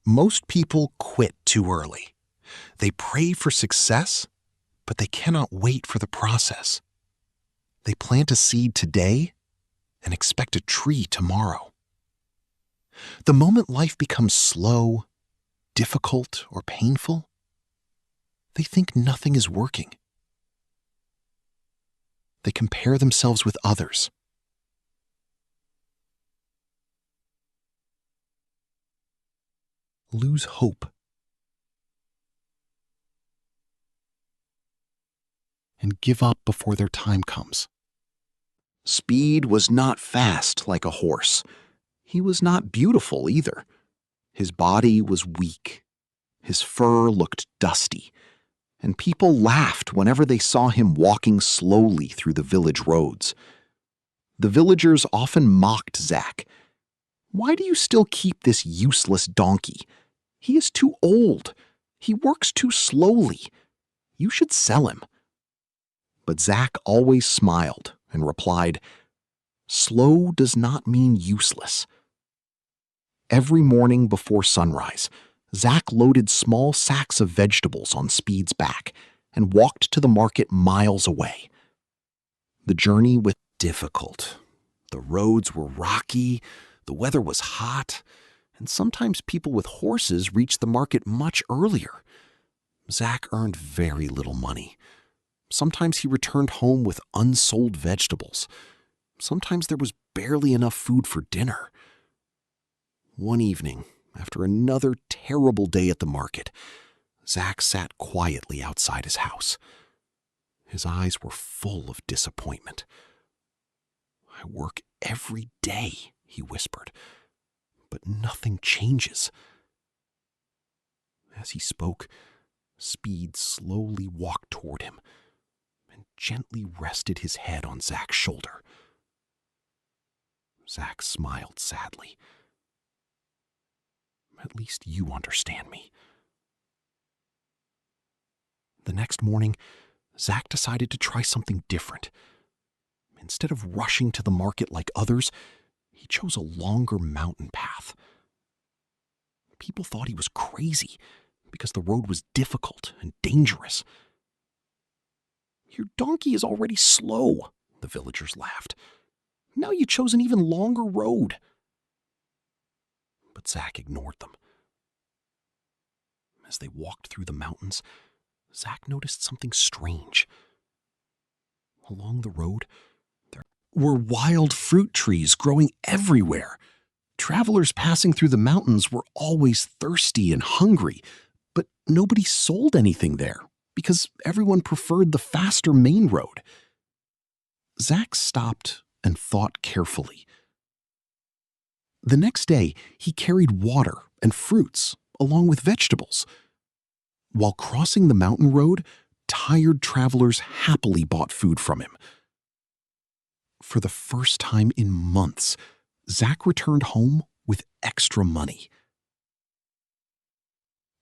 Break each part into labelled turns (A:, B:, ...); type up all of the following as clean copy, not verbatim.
A: Most people quit too early. They pray for success, but they cannot wait for the process. They plant a seed today and expect a tree tomorrow. The moment life becomes slow, difficult, or painful, they think nothing is working. They compare themselves with others. Lose hope. And give up before their time comes. Speed was not fast like a horse. He was not beautiful either. His body was weak. His fur looked dusty. And people laughed whenever they saw him walking slowly through the village roads. The villagers often mocked Zach. "Why do you still keep this useless donkey? He is too old. He works too slowly. You should sell him." But Zach always smiled and replied, "Slow does not mean useless." Every morning before sunrise, Zach loaded small sacks of vegetables on Speed's back and walked to the market miles away. The journey was difficult. The roads were rocky, the weather was hot, and sometimes people with horses reached the market much earlier. Zach earned very little money. Sometimes he returned home with unsold vegetables. Sometimes there was barely enough food for dinner. One evening, after another terrible day at the market, Zach sat quietly outside his house. His eyes were full of disappointment. "I work every day," he whispered, "but nothing changes." As he spoke, Speed slowly walked toward him and gently rested his head on Zach's shoulder. Zach smiled sadly. "At least you understand me." The next morning, Zach decided to try something different. Instead of rushing to the market like others, he chose a longer mountain path. People thought he was crazy because the road was difficult and dangerous. "Your donkey is already slow," the villagers laughed. "Now you chose an even longer road." But Zach ignored them. As they walked through the mountains, Zach noticed something strange. Along the road, there were wild fruit trees growing everywhere. Travelers passing through the mountains were always thirsty and hungry, but nobody sold anything there because everyone preferred the faster main road. Zach stopped and thought carefully. The next day, he carried water and fruits along with vegetables. While crossing the mountain road, tired travelers happily bought food from him. For the first time in months, Zach returned home with extra money.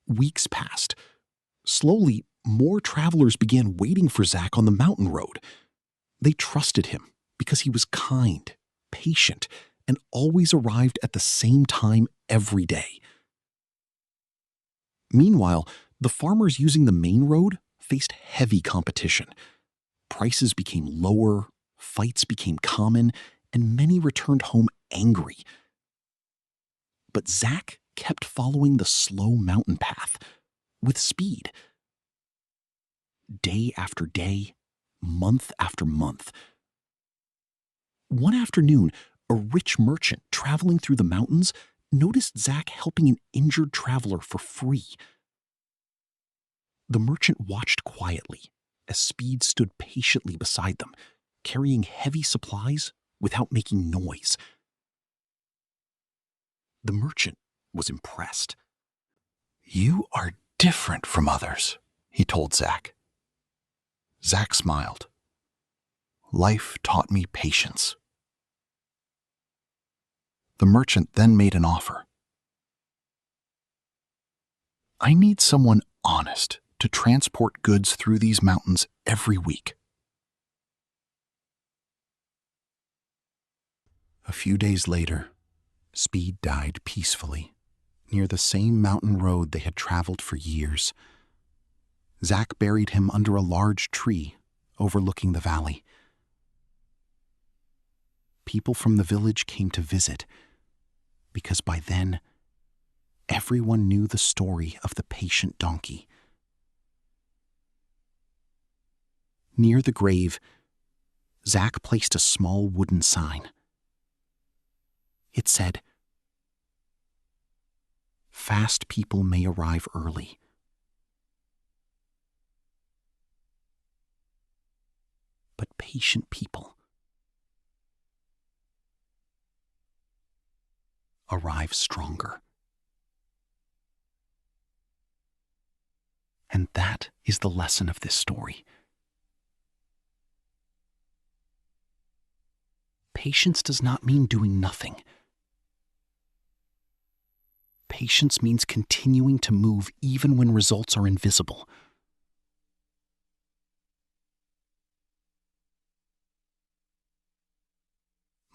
A: Weeks passed. Slowly, more travelers began waiting for Zach on the mountain road. They trusted him because he was kind, patient, and always arrived at the same time every day. Meanwhile, the farmers using the main road faced heavy competition. Prices became lower, fights became common, and many returned home angry. But Zach kept following the slow mountain path with Speed. Day after day, month after month. One afternoon, a rich merchant traveling through the mountains noticed Zach helping an injured traveler for free. The merchant watched quietly as Speed stood patiently beside them, carrying heavy supplies without making noise. The merchant was impressed. "You are different from others," he told Zach. Zach smiled. "Life taught me patience." The merchant then made an offer. "I need someone honest to transport goods through these mountains every week." A few days later, Speed died peacefully, near the same mountain road they had traveled for years. Zack buried him under a large tree overlooking the valley. People from the village came to visit, because by then, everyone knew the story of the patient donkey. Near the grave, Zack placed a small wooden sign. It said, "Fast people may arrive early, but patient people arrive stronger." And that is the lesson of this story. Patience does not mean doing nothing. Patience means continuing to move even when results are invisible.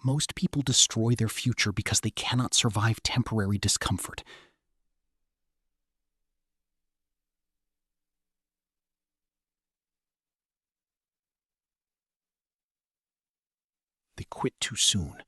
A: Most people destroy their future because they cannot survive temporary discomfort. They quit too soon.